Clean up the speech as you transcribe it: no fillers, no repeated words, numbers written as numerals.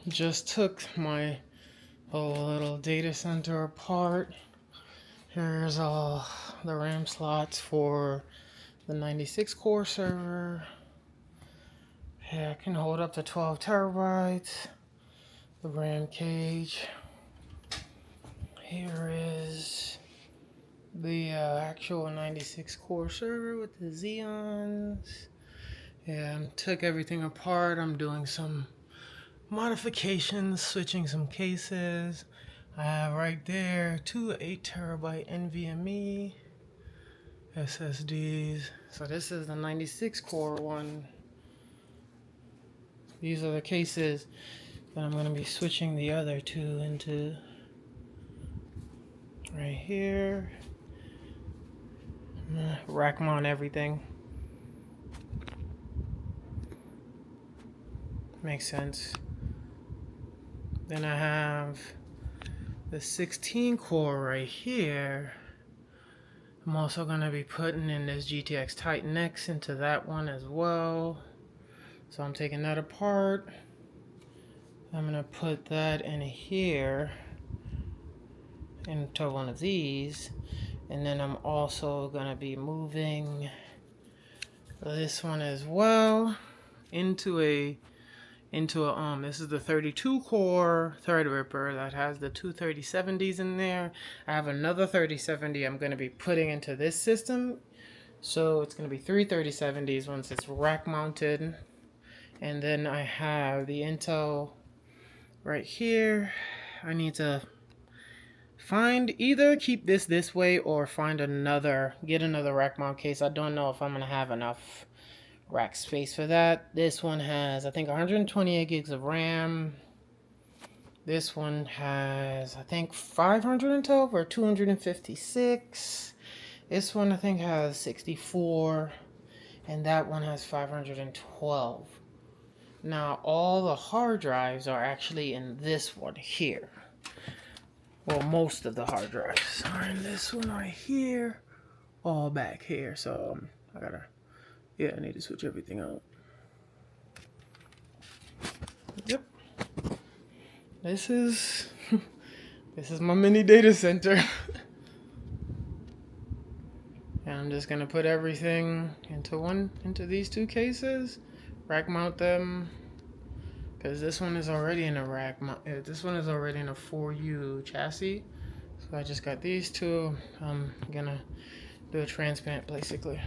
Just took my whole little data center apart. Here's all the RAM slots for the 96 core server. Yeah, it can hold up to 12 terabytes. The RAM cage. Here is the actual 96 core server with the Xeons. Yeah, I took everything apart. I'm doing some modifications, switching some cases. I have right there two 8 terabyte NVMe SSDs. So this is the 96 core one. These are the cases that I'm going to be switching the other two into. Right here. Rack mount everything. Makes sense. Then I have the 16 core right here. I'm also going to be putting in this GTX Titan X into that one as well. So I'm taking that apart. I'm going to put that in here into one of these. And then I'm also going to be moving this one as well into a this is the 32 core Threadripper that has the two 3070s in there. I have another 3070 I'm going to be putting into this system. So it's going to be three 3070s once it's rack mounted. And then I have the Intel right here. I need to find either keep this way or find get another rack mount case. I don't know if I'm going to have enough rack space for that. This one has, I think, 128 gigs of RAM. This one has, I think, 512 or 256. This one, I think, has 64. And that one has 512. Now, all the hard drives are actually in this one here. Well, most of the hard drives are in this one right here. All back here. So, I need to switch everything out. Yep. This is my mini data center. And I'm just gonna put everything into these two cases, rack mount them, because this one is already in a rack mount. This one is already in a 4U chassis. So I just got these two. I'm gonna do a transplant basically.